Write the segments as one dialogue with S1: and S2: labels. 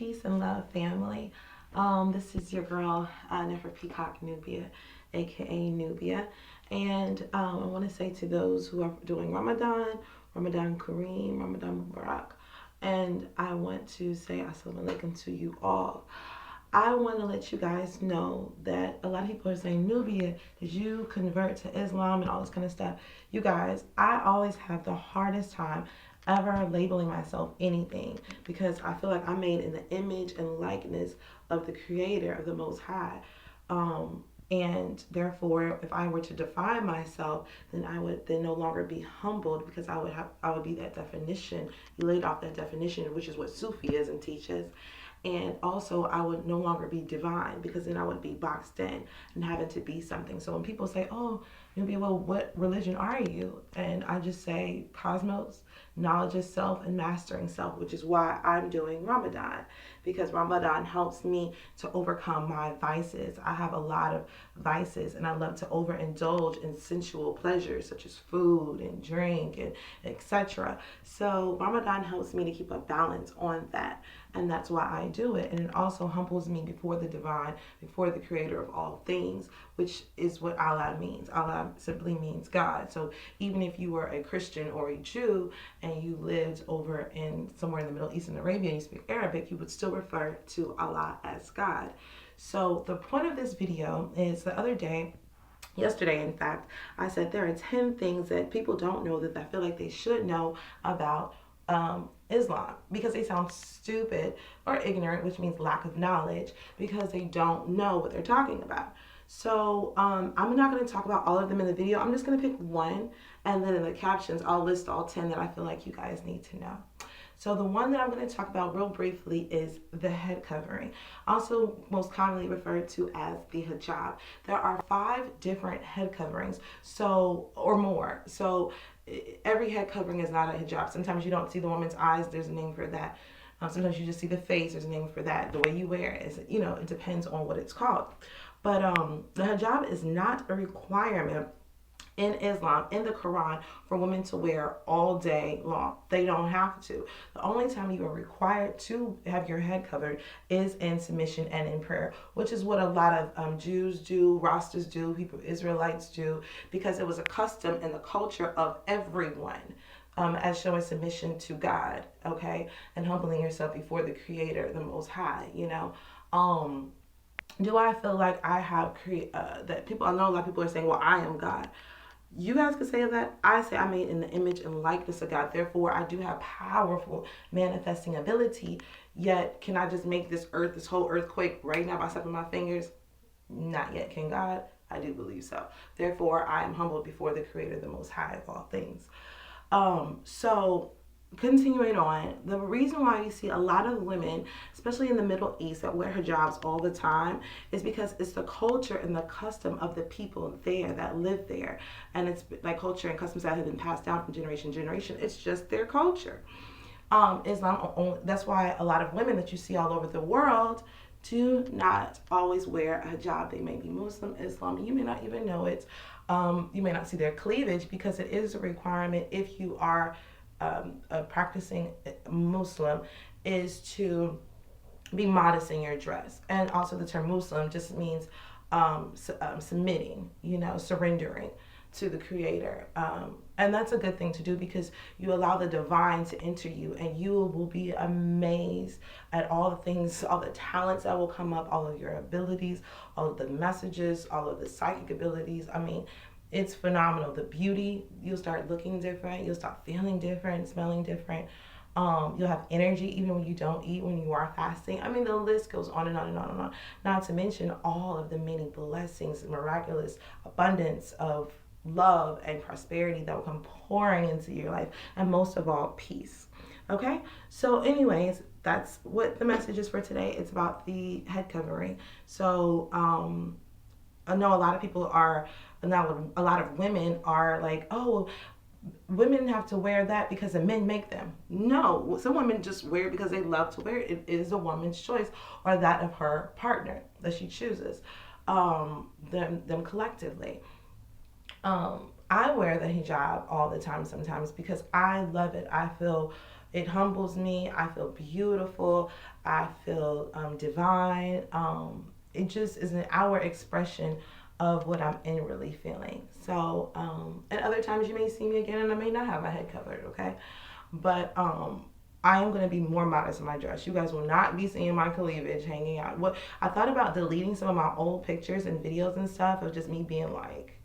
S1: Peace and love, family. This is your girl, Nefer Peacock Nubia, aka Nubia. And I want to say to those who are doing Ramadan, Ramadan Kareem, Ramadan Mubarak, and I want to say Assalamu alaikum to you all. I want to let you guys know that a lot of people are saying, Nubia, did you convert to Islam and all this kind of stuff? You guys, I always have the hardest time ever labeling myself anything because I feel like I'm made in the image and likeness of the creator of the Most High. And therefore, if I were to define myself, then I would then no longer be humbled because I would be that definition. You laid off that definition, which is what Sufism teaches. And also, I would no longer be divine because then I would be boxed in and having to be something. So when people say, oh, Nubia, well, what religion are you? And I just say cosmos, knowledge of self, and mastering self, which is why I'm doing Ramadan, because Ramadan helps me to overcome my vices. I have a lot of vices, and I love to overindulge in sensual pleasures such as food and drink and etc. So Ramadan helps me to keep a balance on that, and that's why I do it. And it also humbles me before the divine, before the creator of all things, which is what Allah means. Allah simply means God. So even if you were a Christian or a Jew and you lived over in somewhere in the Middle East and Arabia and you speak Arabic, you would still refer to Allah as God. So the point of this video is the other day, yesterday in fact, I said there are 10 things that people don't know that I feel like they should know about Islam, because they sound stupid or ignorant, which means lack of knowledge, because they don't know what they're talking about. So I'm not going to talk about all of them in the video. I'm just going to pick one, and then in the captions I'll list all 10 that I feel like you guys need to know. So the one that I'm going to talk about real briefly is the head covering, also most commonly referred to as the hijab. There are 5 different head coverings, or more. So every head covering is not a hijab. Sometimes you don't see the woman's eyes, there's a name for that. Sometimes you just see the face, there's a name for that. The way you wear it is, it depends on what it's called. But the hijab is not a requirement in Islam, in the Quran, for women to wear all day long. They don't have to. The only time you are required to have your head covered is in submission and in prayer, which is what a lot of Jews do, Rastas do, Israelites do, because it was a custom in the culture of everyone. As showing submission to God, okay, and humbling yourself before the Creator, the Most High. Do I feel like I have that people? I know a lot of people are saying, "Well, I am God." You guys can say that. I say I'm made in the image and likeness of God. Therefore, I do have powerful manifesting ability. Yet, can I just make this whole earthquake right now by snapping my fingers? Not yet. Can God? I do believe so. Therefore, I am humbled before the Creator, the Most High of all things. So continuing on, the reason why you see a lot of women, especially in the Middle East, that wear hijabs all the time is because it's the culture and the custom of the people there that live there. And it's like culture and customs that have been passed down from generation to generation. It's just their culture. Islam, that's why a lot of women that you see all over the world do not always wear a hijab. They may be Muslim, Islam, you may not even know it. You may not see their cleavage because it is a requirement if you are a practicing Muslim, is to be modest in your dress. And also the term Muslim just means submitting, surrendering to the Creator. And that's a good thing to do because you allow the divine to enter you, and you will be amazed at all the things, all the talents that will come up, all of your abilities, all of the messages, all of the psychic abilities. I mean, it's phenomenal. The beauty, you'll start looking different, you'll start feeling different, smelling different. You'll have energy even when you don't eat, when you are fasting. I mean, the list goes on and on and on and on. Not to mention all of the many blessings, miraculous abundance of love and prosperity that will come pouring into your life, and most of all, peace. Okay? So anyways, that's what the message is for today. It's about the head covering. So I know a lot of people are, now a lot of women are like, oh, women have to wear that because the men make them. No, some women just wear it because they love to wear it. It is a woman's choice, or that of her partner that she chooses, them collectively. I wear the hijab all the time sometimes because I love it. I feel It humbles me. I feel beautiful. I feel divine. It just is an outward expression of what I'm inwardly feeling. So, and other times you may see me again and I may not have my head covered, okay? But I am going to be more modest in my dress. You guys will not be seeing my cleavage hanging out. What I thought about deleting some of my old pictures and videos and stuff of just me being like,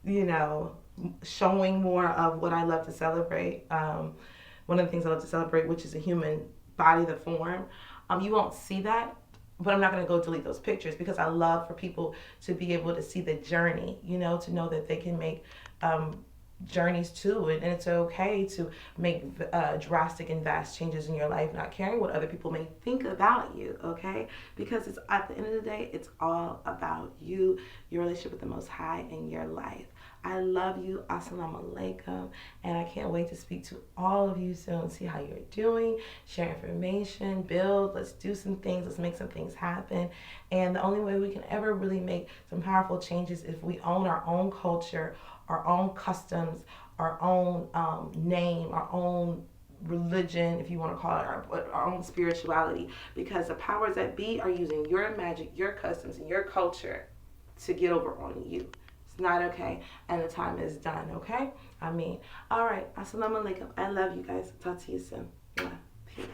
S1: you know, showing more of what I love to celebrate. One of the things I love to celebrate, which is a human body, the form. You won't see that, but I'm not going to go delete those pictures because I love for people to be able to see the journey, you know, to know that they can make journeys too, and it's okay to make drastic and vast changes in your life, not caring what other people may think about you, okay? Because it's at the end of the day, it's all about you, your relationship with the Most High, and your life. I love you. Assalamu alaikum. And I can't wait to speak to all of you soon, see how you're doing, share information, build. Let's do some things. Let's make some things happen. And the only way we can ever really make some powerful changes is if we own our own culture, our own customs, our own name, our own religion, if you want to call it, our own spirituality. Because the powers that be are using your magic, your customs, and your culture to get over on you. It's not okay, and the time is done, okay? I mean, all right. Assalamu alaikum. I love you guys. Talk to you soon. Yeah. Peace.